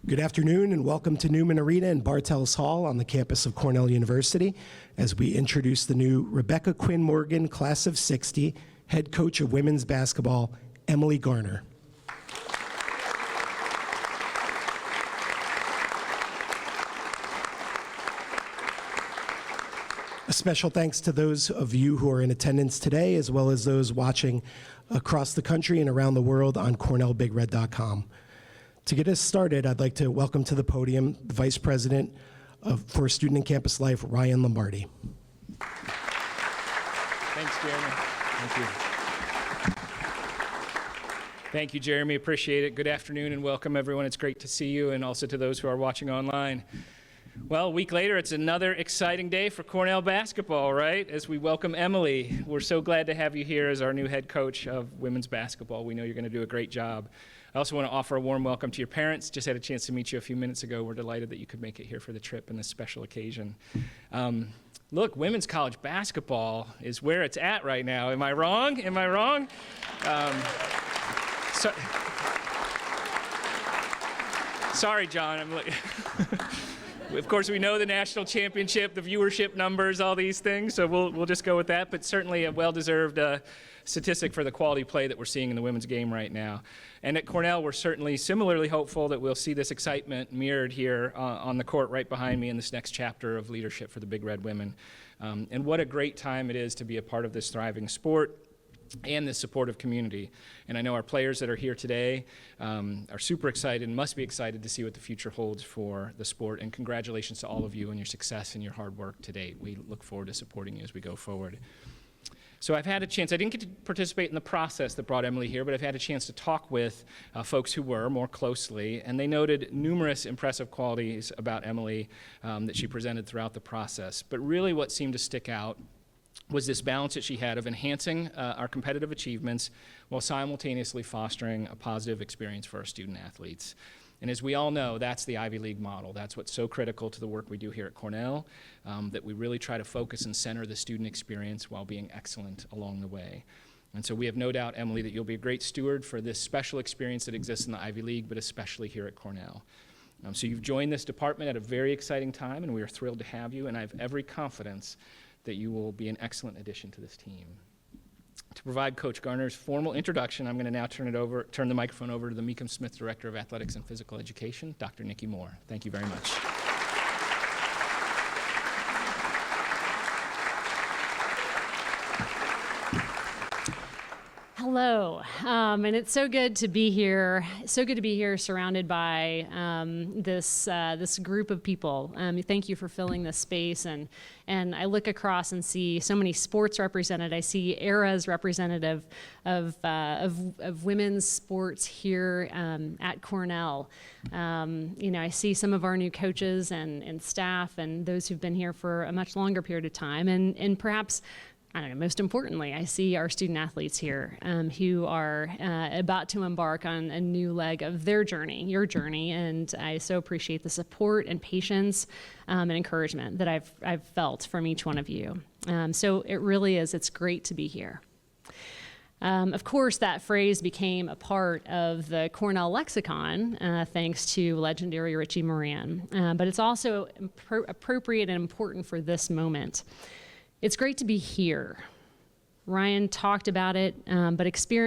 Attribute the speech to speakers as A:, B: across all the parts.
A: Good afternoon and welcome to Newman Arena in Bartels Hall on the campus of Cornell University as we introduce the new Rebecca Quinn Morgan Class of '60 head coach of women's basketball, Emily Garner. A special thanks to those of you who are in attendance today, as well as those watching across the country and around the world on CornellBigRed.com. To get us started, I'd like to welcome to the podium the Vice President for Student and Campus Life, Ryan Lombardi.
B: Thanks, Jeremy. Thank you. Thank you, Jeremy. Appreciate it. Good afternoon and welcome, everyone. It's great to see you, and also to those who are watching online. Well, a week later, it's another exciting day for Cornell basketball, right? As we welcome Emily. We're so glad to have you here as our new head coach of women's basketball. We know you're going to do a great job. I also want to offer a warm welcome to your parents. Just had a chance to meet you a few minutes ago. We're delighted that you could make it here for the trip and this special occasion. Look, women's college basketball is where it's at right now. Am I wrong? Am I wrong? Sorry, John. Of course, we know the national championship, the viewership numbers, all these things, so we'll just go with that. But certainly a well-deserved statistic for the quality play that we're seeing in the women's game right now. And at Cornell, we're certainly similarly hopeful that we'll see this excitement mirrored here on the court right behind me in this next chapter of leadership for the Big Red Women. And what a great time it is to be a part of this thriving sport and this supportive community. And I know our players that are here today are super excited and must be excited to see what the future holds for the sport. And congratulations to all of you on your success and your hard work to date. We look forward to supporting you as we go forward. So I've had a chance, I didn't get to participate in the process that brought Emily here, but I've had a chance to talk with folks who were more closely, and they noted numerous impressive qualities about Emily that she presented throughout the process. But really what seemed to stick out was this balance that she had of enhancing our competitive achievements while simultaneously fostering a positive experience for our student athletes. And as we all know, that's the Ivy League model. That's what's so critical to the work we do here at Cornell, that we really try to focus and center the student experience while being excellent along the way. And so we have no doubt, Emily, that you'll be a great steward for this special experience that exists in the Ivy League, but especially here at Cornell. So you've joined this department at a very exciting time, and we are thrilled to have you, and I have every confidence that you will be an excellent addition to this team. To provide Coach Garner's formal introduction, I'm going to now turn the microphone over to the Meekum Smith Director of Athletics and Physical Education, Dr. Nikki Moore. Thank you very much.
C: Hello, and it's so good to be here. So good to be here, surrounded by this group of people. Thank you for filling this space, and I look across and see so many sports represented. I see eras representative of women's sports here at Cornell. I see some of our new coaches and staff, and those who've been here for a much longer period of time, and perhaps, I don't know, most importantly, I see our student athletes here who are about to embark on a new leg of their journey, your journey, and I so appreciate the support and patience and encouragement that I've felt from each one of you. So it really is, it's great to be here. Of course, that phrase became a part of the Cornell lexicon thanks to legendary Richie Moran, but it's also appropriate and important for this moment. It's great to be here. Ryan talked about it, but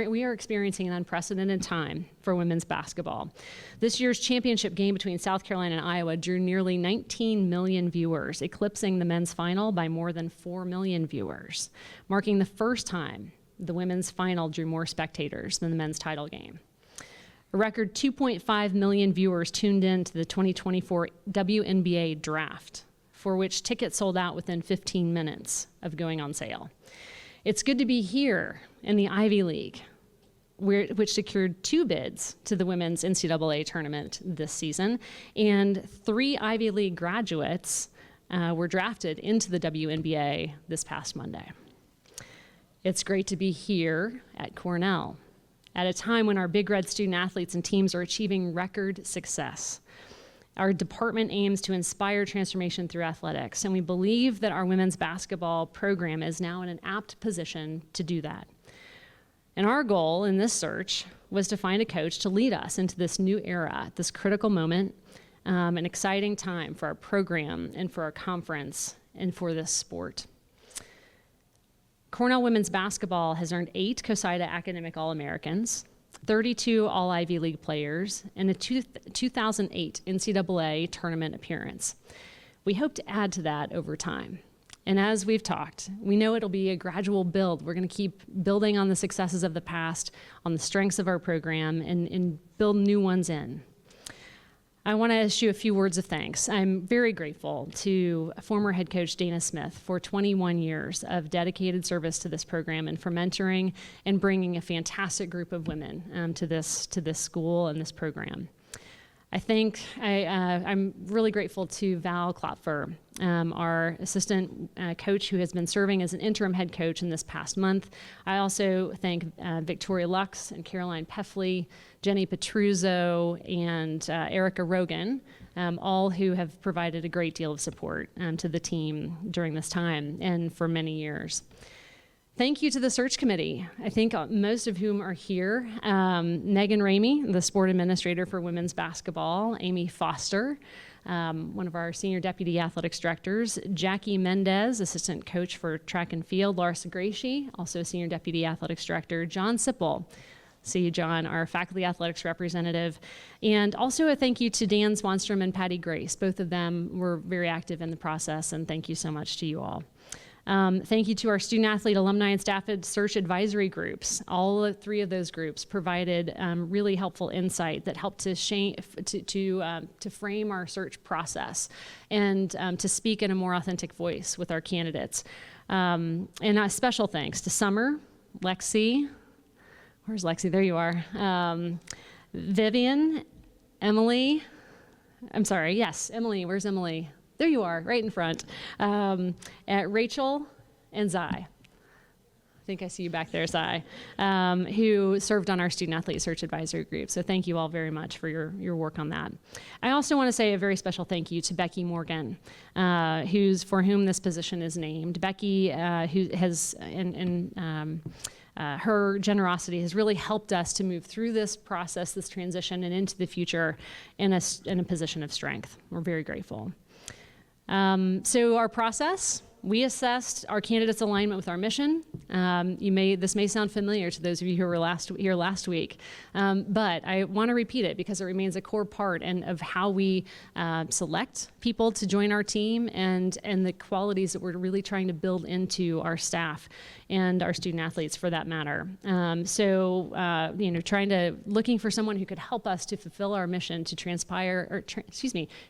C: we are experiencing an unprecedented time for women's basketball. This year's championship game between South Carolina and Iowa drew nearly 19 million viewers, eclipsing the men's final by more than 4 million viewers, marking the first time the women's final drew more spectators than the men's title game. A record 2.5 million viewers tuned in to the 2024 WNBA draft, for which tickets sold out within 15 minutes of going on sale. It's good to be here in the Ivy League, which secured 2 bids to the women's NCAA tournament this season, and 3 Ivy League graduates were drafted into the WNBA this past Monday. It's great to be here at Cornell at a time when our Big Red student athletes and teams are achieving record success. Our department aims to inspire transformation through athletics, and we believe that our women's basketball program is now in an apt position to do that. And our goal in this search was to find a coach to lead us into this new era, this critical moment, an exciting time for our program and for our conference and for this sport. Cornell women's basketball has earned 8 COSIDA Academic All-Americans, 32 All-Ivy League players, and a 2008 NCAA tournament appearance. We hope to add to that over time. And as we've talked, we know it'll be a gradual build. We're going to keep building on the successes of the past, on the strengths of our program, and build new ones in. I want to issue a few words of thanks. I'm very grateful to former head coach Dana Smith for 21 years of dedicated service to this program and for mentoring and bringing a fantastic group of women to this school and this program. I'm really grateful to Val Klopfer, our assistant coach who has been serving as an interim head coach in this past month. I also thank Victoria Lux and Caroline Peffley, Jenny Petruzzo, and Erica Rogan, all who have provided a great deal of support to the team during this time and for many years. Thank you to the search committee, I think most of whom are here. Megan Ramey, the sport administrator for women's basketball, Amy Foster, one of our senior deputy athletics directors, Jackie Mendez, assistant coach for track and field, Larsa Gracie, also senior deputy athletics director, John Sipple. See you, John, our faculty athletics representative. And also a thank you to Dan Swanstrom and Patty Grace. Both of them were very active in the process, and thank you so much to you all. Thank you to our student athlete, alumni, and staff search advisory groups. All 3 of those groups provided really helpful insight that helped to frame our search process and to speak in a more authentic voice with our candidates. And a special thanks to Summer, Lexi. Where's Lexi? There you are. Vivian, Emily. I'm sorry. Yes, Emily. Where's Emily? There you are, right in front. Rachel and Zai. I think I see you back there, Zai, who served on our student athlete search advisory group. So thank you all very much for your work on that. I also want to say a very special thank you to Becky Morgan, for whom this position is named. Becky, who has her generosity has really helped us to move through this process, this transition, and into the future in a position of strength. We're very grateful. So our process, we assessed our candidates' alignment with our mission. This may sound familiar to those of you who were here last week, but I want to repeat it because it remains a core part of how we select people to join our team and the qualities that we're really trying to build into our staff and our student athletes for that matter. Looking for someone who could help us to fulfill our mission to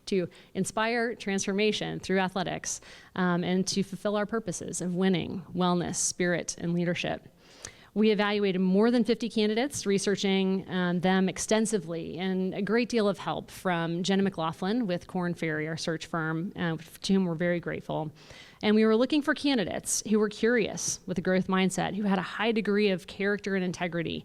C: to inspire transformation through athletics and to fulfill our purposes of winning, wellness, spirit, and leadership. We evaluated more than 50 candidates, researching them extensively, and a great deal of help from Jenna McLaughlin with Korn Ferry, our search firm, to whom we're very grateful. And we were looking for candidates who were curious with a growth mindset, who had a high degree of character and integrity,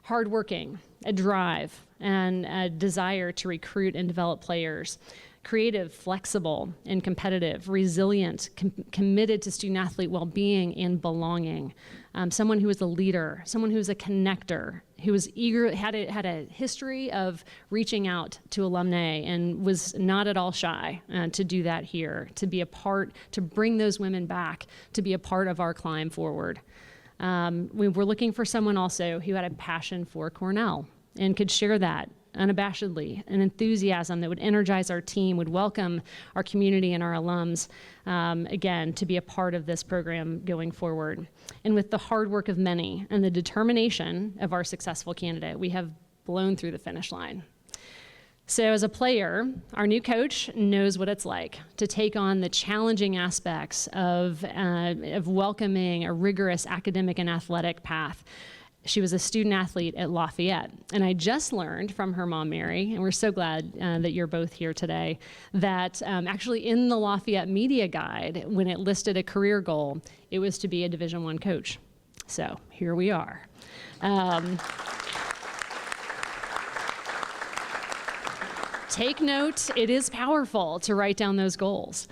C: hardworking, a drive, and a desire to recruit and develop players, creative, flexible, and competitive, resilient, committed to student athlete well-being and belonging, someone who is a leader, someone who's a connector, who was eager, had a history of reaching out to alumni and was not at all shy to do that here, to be a part, to bring those women back, to be a part of our climb forward. We were looking for someone also who had a passion for Cornell and could share that unabashedly, an enthusiasm that would energize our team, would welcome our community and our alums, again, to be a part of this program going forward. And with the hard work of many and the determination of our successful candidate, we have blown through the finish line. So as a player, our new coach knows what it's like to take on the challenging aspects of welcoming a rigorous academic and athletic path. She was a student athlete at Lafayette. And I just learned from her mom, Mary, and we're so glad that you're both here today, that actually in the Lafayette Media Guide, when it listed a career goal, it was to be a Division I coach. So here we are. Take note, it is powerful to write down those goals.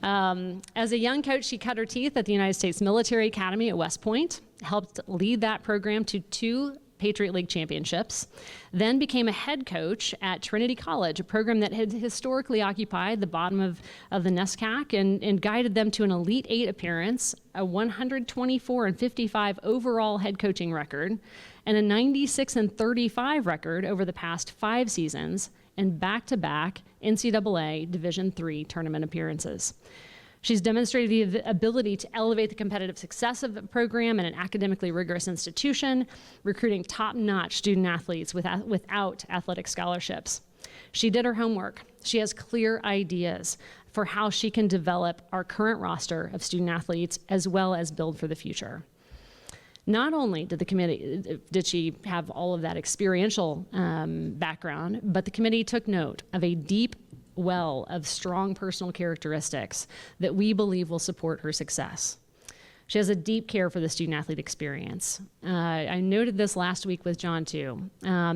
C: As a young coach, she cut her teeth at the United States Military Academy at West Point, helped lead that program to 2 Patriot League championships, then became a head coach at Trinity College, a program that had historically occupied the bottom of the NESCAC and guided them to an Elite Eight appearance, a 124-55 overall head coaching record, and a 96-35 record over the past 5 seasons, and back-to-back NCAA Division III tournament appearances. She's demonstrated the ability to elevate the competitive success of the program in an academically rigorous institution, recruiting top-notch student athletes without athletic scholarships. She did her homework. She has clear ideas for how she can develop our current roster of student athletes as well as build for the future. Not only did she have all of that experiential background, but the committee took note of a deep well of strong personal characteristics that we believe will support her success. She has a deep care for the student-athlete experience. I noted this last week with John too.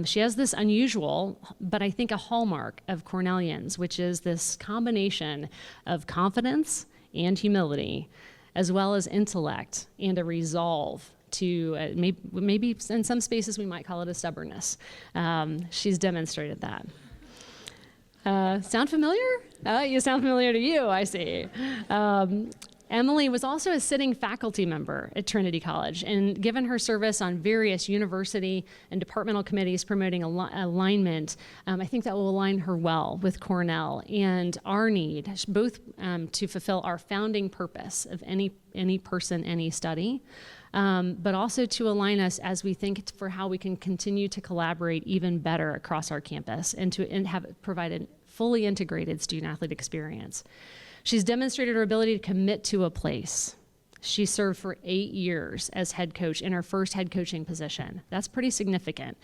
C: She has this unusual, but I think a hallmark of Cornellians, which is this combination of confidence and humility, as well as intellect and a resolve to maybe in some spaces we might call it a stubbornness. She's demonstrated that. Sound familiar? You sound familiar to you, I see. Emily was also a sitting faculty member at Trinity College, and given her service on various university and departmental committees promoting alignment, I think that will align her well with Cornell and our need, both to fulfill our founding purpose of any person, any study, but also to align us as we think for how we can continue to collaborate even better across our campus and have provided fully integrated student-athlete experience. She's demonstrated her ability to commit to a place. She served for 8 years as head coach in her first head coaching position. That's pretty significant.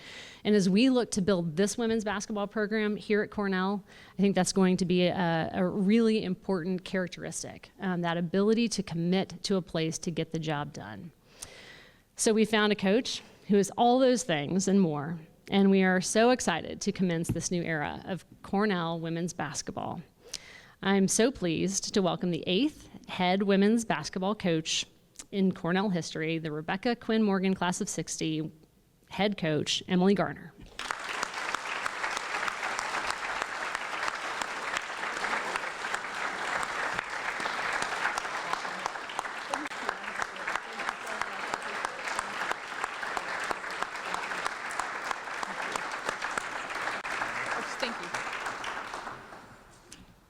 C: And as we look to build this women's basketball program here at Cornell, I think that's going to be a really important characteristic, that ability to commit to a place to get the job done. So we found a coach who is all those things and more, and we are so excited to commence this new era of Cornell women's basketball. I'm so pleased to welcome the 8th head women's basketball coach in Cornell history, the Rebecca Quinn Morgan class of '60 head coach, Emily Garner.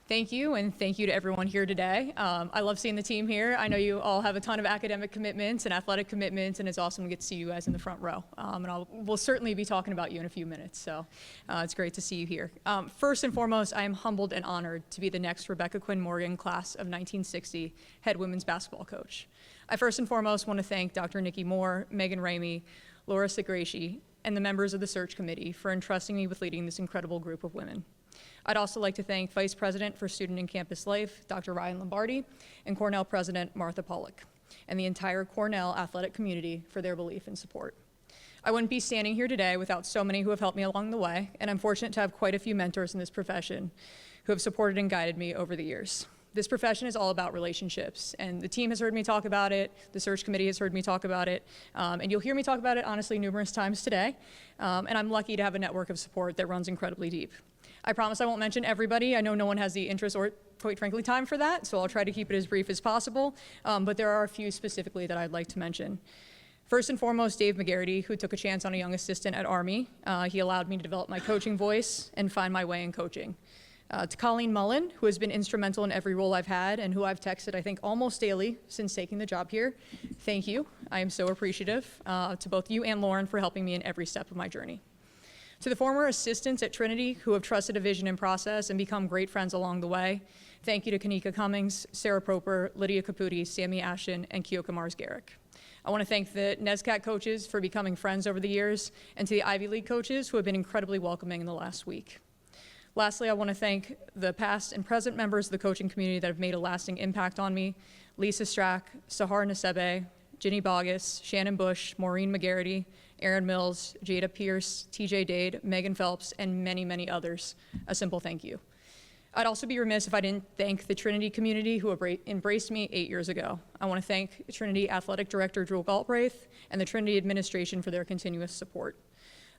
D: Thank you, and thank you to everyone here today. I love seeing the team here. I know you all have a ton of academic commitments and athletic commitments, and it's awesome to get to see you guys in the front row. And we'll certainly be talking about you in a few minutes, so it's great to see you here. First and foremost, I am humbled and honored to be the next Rebecca Quinn Morgan class of 1960 head women's basketball coach. I first and foremost want to thank Dr. Nikki Moore, Megan Ramey, Laura Segreci, and the members of the search committee for entrusting me with leading this incredible group of women. I'd also like to thank Vice President for Student and Campus Life, Dr. Ryan Lombardi, and Cornell President Martha Pollock, and the entire Cornell athletic community for their belief and support. I wouldn't be standing here today without so many who have helped me along the way, and I'm fortunate to have quite a few mentors in this profession who have supported and guided me over the years. This profession is all about relationships, and the team has heard me talk about it, the search committee has heard me talk about it, and you'll hear me talk about it honestly numerous times today, and I'm lucky to have a network of support that runs incredibly deep. I promise I won't mention everybody. I know no one has the interest or, quite frankly, time for that, so I'll try to keep it as brief as possible, but there are a few specifically that I'd like to mention. First and foremost, Dave McGarity, who took a chance on a young assistant at Army. He allowed me to develop my coaching voice and find my way in coaching. To Colleen Mullen, who has been instrumental in every role I've had and who I've texted, I think, almost daily since taking the job here. Thank you. I am so appreciative to both you and Lauren for helping me in every step of my journey. To the former assistants at Trinity who have trusted a vision and process and become great friends along the way, thank you to Kanika Cummings, Sarah Proper, Lydia Caputi, Sammy Ashton, and Kyoka Mars-Garrick. I want to thank the NESCAC coaches for becoming friends over the years, and to the Ivy League coaches who have been incredibly welcoming in the last week. Lastly, I want to thank the past and present members of the coaching community that have made a lasting impact on me: Lisa Strack, Sahar Nasebe, Ginny Bogus, Shannon Bush, Maureen McGarity, Aaron Mills, Jada Pierce, TJ Dade, Megan Phelps, and many, many others. A simple thank you. I'd also be remiss if I didn't thank the Trinity community who embraced me 8 years ago. I want to thank Trinity Athletic Director Drew Galbraith and the Trinity administration for their continuous support.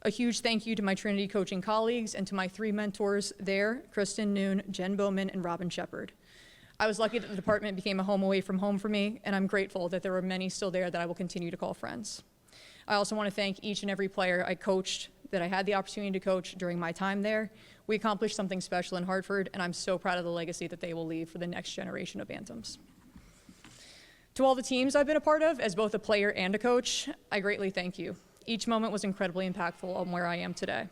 D: A huge thank you to my Trinity coaching colleagues and to my 3 mentors there, Kristen Noon, Jen Bowman, and Robin Shepard. I was lucky that the department became a home away from home for me, and I'm grateful that there are many still there that I will continue to call friends. I also want to thank each and every player I coached, that I had the opportunity to coach during my time there. We accomplished something special in Hartford, and I'm so proud of the legacy that they will leave for the next generation of Bantams. To all the teams I've been a part of, as both a player and a coach, I greatly thank you. Each moment was incredibly impactful on where I am today.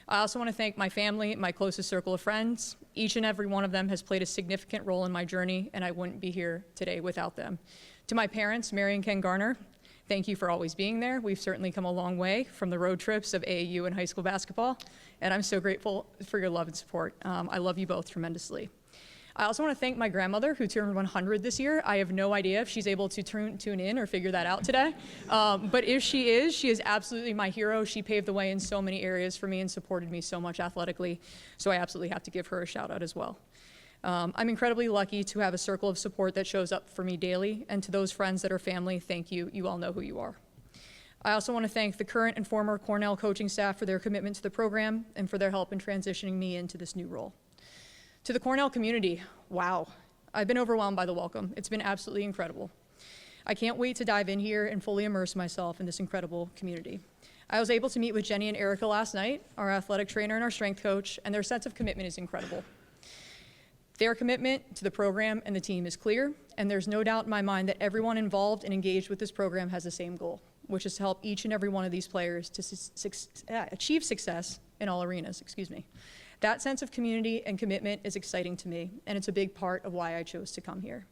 D: I also want to thank my family, my closest circle of friends. Each and every one of them has played a significant role in my journey, and I wouldn't be here today without them. To my parents, Mary and Ken Garner, thank you for always being there. We've certainly come a long way from the road trips of AAU and high school basketball, and I'm so grateful for your love and support. I love you both tremendously. I also want to thank my grandmother, who turned 100 this year. I have no idea if she's able to tune in or figure that out today, but if she is absolutely my hero. She paved the way in so many areas for me and supported me so much athletically, so I absolutely have to give her a shout out as well. I'm incredibly lucky to have a circle of support that shows up for me daily, and to those friends that are family, thank you. You all know who you are. I also want to thank the current and former Cornell coaching staff for their commitment to the program and for their help in transitioning me into this new role. To the Cornell community, wow, I've been overwhelmed by the welcome. It's been absolutely incredible. I can't wait to dive in here and fully immerse myself in this incredible community. I was able to meet with Jenny and Erica last night, our athletic trainer and our strength coach, and their sense of commitment is incredible. Their commitment to the program and the team is clear, and there's no doubt in my mind that everyone involved and engaged with this program has the same goal, which is to help each and every one of these players to achieve success in all arenas, That sense of community and commitment is exciting to me, and it's a big part of why I chose to come here.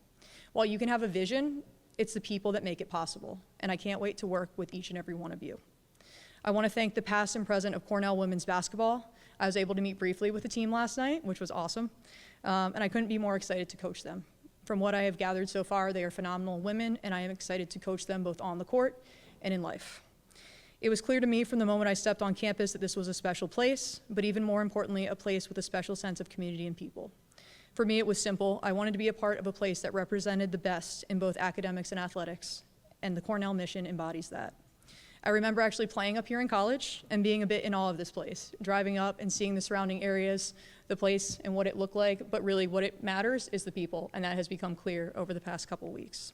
D: While you can have a vision, it's the people that make it possible, and I can't wait to work with each and every one of you. I want to thank the past and present of Cornell women's basketball. I was able to meet briefly with the team last night, which was awesome, and I couldn't be more excited to coach them. From what I have gathered so far, they are phenomenal women, and I am excited to coach them both on the court and in life. It was clear to me from the moment I stepped on campus that this was a special place, but even more importantly, a place with a special sense of community and people. For me, it was simple. I wanted to be a part of a place that represented the best in both academics and athletics, and the Cornell mission embodies that. I remember actually playing up here in college and being a bit in awe of this place, driving up and seeing the surrounding areas, the place and what it looked like, but really what it matters is the people, and that has become clear over the past couple weeks.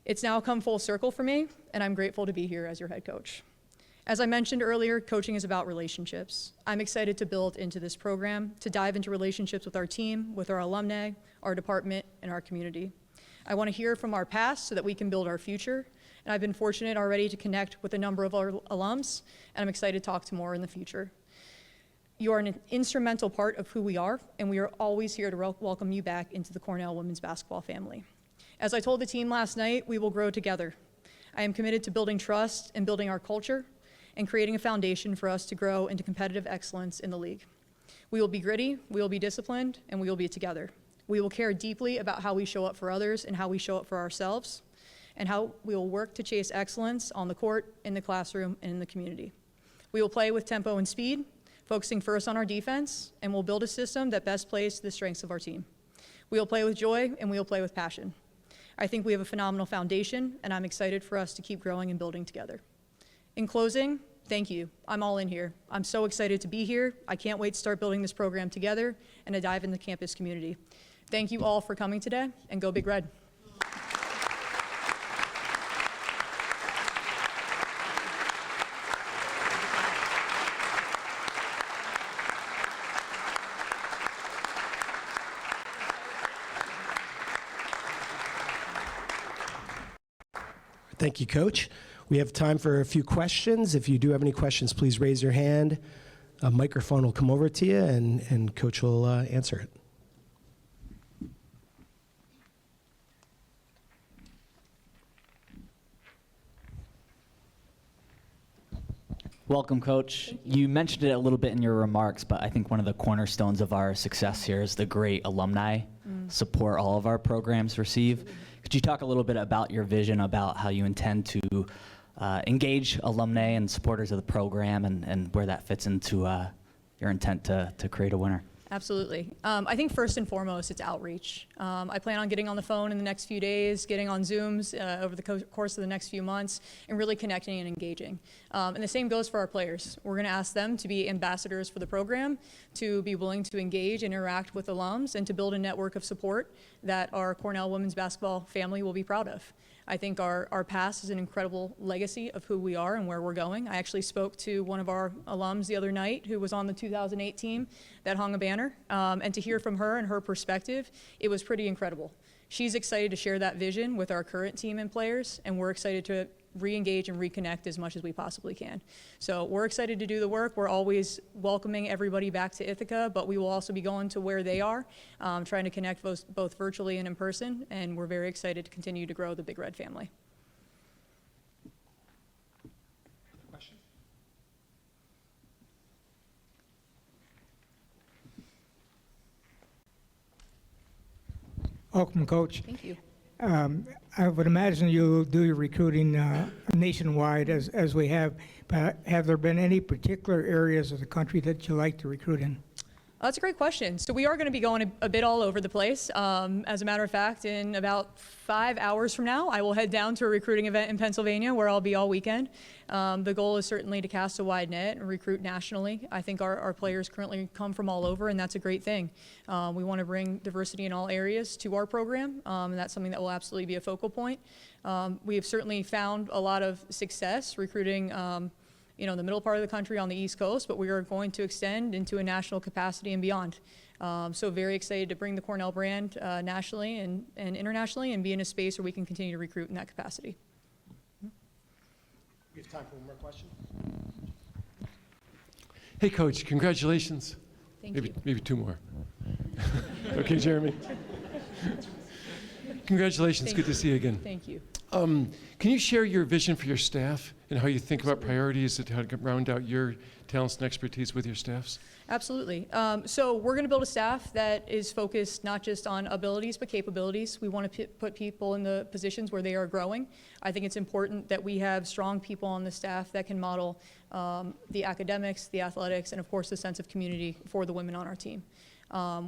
D: It's now come full circle for me, and I'm grateful to be here as your head coach. As I mentioned earlier, coaching is about relationships. I'm excited to build into this program, to dive into relationships with our team, with our alumni, our department, and our community. I want to hear from our past so that we can build our future, and I've been fortunate already to connect with a number of our alums, and I'm excited to talk to more in the future. You are an instrumental part of who we are, and we are always here to welcome you back into the Cornell women's basketball family. As I told the team last night, we will grow together. I am committed to building trust and building our culture and creating a foundation for us to grow into competitive excellence in the league. We will be gritty, we will be disciplined, and we will be together. We will care deeply about how we show up for others and how we show up for ourselves, and how we will work to chase excellence on the court, in the classroom, and in the community. We will play with tempo and speed, focusing first on our defense, and we'll build a system that best plays to the strengths of our team. We will play with joy, and we will play with passion. I think we have a phenomenal foundation, and I'm excited for us to keep growing and building together. In closing, thank you. I'm all in here. I'm so excited to be here. I can't wait to start building this program together and to dive in the campus community. Thank you all for coming today, and go Big Red.
A: Thank you, Coach. We have time for a few questions. If you do have any questions, please raise your hand. A microphone will come over to you, and Coach will answer it.
E: Welcome, Coach. You mentioned it a little bit in your remarks, but I think one of the cornerstones of our success here is the great alumni support all of our programs receive. Could you talk a little bit about your vision about how you intend to engage alumni and supporters of the program, and where that fits into your intent to create a winner?
D: Absolutely. I think first and foremost, it's outreach. I plan on getting on the phone in the next few days, getting on Zooms over the course of the next few months, and really connecting and engaging. And the same goes for our players. We're going to ask them to be ambassadors for the program, to be willing to engage and interact with alums, and to build a network of support that our Cornell women's basketball family will be proud of. I think our past is an incredible legacy of who we are and where we're going. I actually spoke to one of our alums the other night who was on the 2008 team that hung a banner, and to hear from her and her perspective, it was pretty incredible. She's excited to share that vision with our current team and players, and we're excited to re-engage and reconnect as much as we possibly can. So we're excited to do the work. We're always welcoming everybody back to Ithaca, but we will also be going to where they are, trying to connect both virtually and in person, and we're very excited to continue to grow the Big Red family.
F: Welcome, Coach.
D: Thank you.
F: I would imagine you'll do your recruiting nationwide as we have, but have there been any particular areas of the country that you like to recruit in?
D: That's a great question. So we are going to be going a bit all over the place. As a matter of fact, in about 5 hours from now, I will head down to a recruiting event in Pennsylvania where I'll be all weekend. The goal is certainly to cast a wide net and recruit nationally. I think our players currently come from all over, and that's a great thing. We want to bring diversity in all areas to our program, and that's something that will absolutely be a focal point. We have certainly found a lot of success recruiting the middle part of the country on the East Coast, but we are going to extend into a national capacity and beyond. So very excited to bring the Cornell brand nationally and internationally and be in a space where we can continue to recruit in that capacity.
A: We have time for one more question.
G: Hey, Coach, congratulations.
D: Thank you.
G: Maybe two more. Okay, Jeremy. Congratulations. Good to see you again.
D: Thank you.
G: Can you share your vision for your staff and how you think about priorities and how to round out your talents and expertise with your staffs?
D: Absolutely. So we're going to build a staff that is focused not just on abilities but capabilities. We want to put people in the positions where they are growing. I think it's important that we have strong people on the staff that can model the academics, the athletics, and of course the sense of community for the women on our team.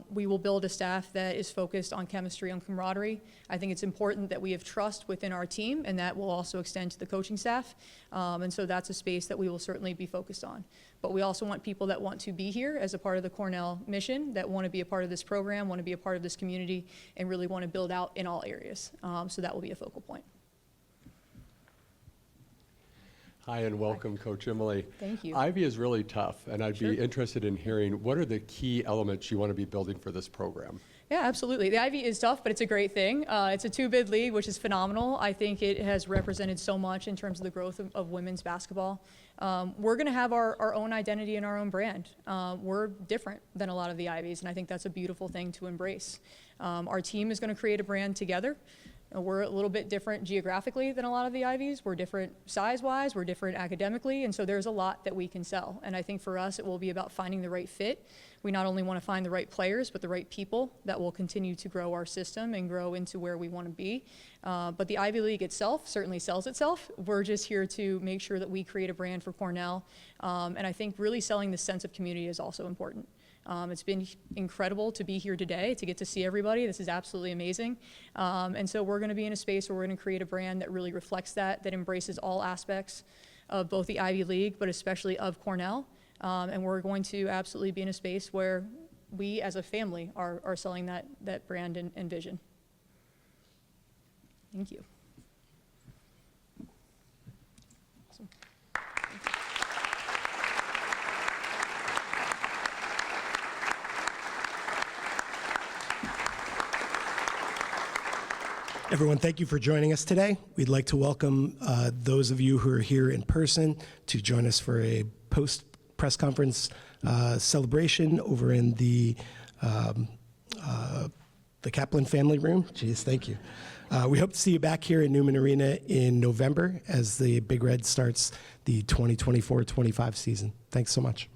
D: We will build a staff that is focused on chemistry and camaraderie. I think it's important that we have trust within our team, and that will also extend to the coaching staff. And so that's a space that we will certainly be focused on. But we also want people that want to be here as a part of the Cornell mission, that want to be a part of this program, want to be a part of this community, and really want to build out in all areas. So that will be a focal point.
H: Hi, and welcome, Coach Emily.
D: Thank you.
H: Ivy is really tough, and I'd
D: Sure.
H: be interested in hearing what are the key elements you want to be building for this program?
D: Yeah, absolutely. The Ivy is tough, but it's a great thing. It's a two-bid league, which is phenomenal. I think it has represented so much in terms of the growth of women's basketball. We're going to have our own identity and our own brand. We're different than a lot of the Ivies, and I think that's a beautiful thing to embrace. Our team is going to create a brand together. We're a little bit different geographically than a lot of the Ivies. We're different size-wise, we're different academically, and so there's a lot that we can sell. And I think for us, it will be about finding the right fit. We not only want to find the right players, but the right people that will continue to grow our system and grow into where we want to be. But the Ivy League itself certainly sells itself. We're just here to make sure that we create a brand for Cornell. And I think really selling the sense of community is also important. It's been incredible to be here today, to get to see everybody. This is absolutely amazing. And so we're going to be in a space where we're going to create a brand that really reflects that embraces all aspects of both the Ivy League, but especially of Cornell. And we're going to absolutely be in a space where we as a family are selling that brand and vision. Thank you. Awesome.
A: Everyone, thank you for joining us today. We'd like to welcome those of you who are here in person to join us for a post-press conference celebration over in the Kaplan family room. Jeez, thank you. We hope to see you back here in Newman Arena in November as the Big Red starts the 2024-25 season. Thanks so much.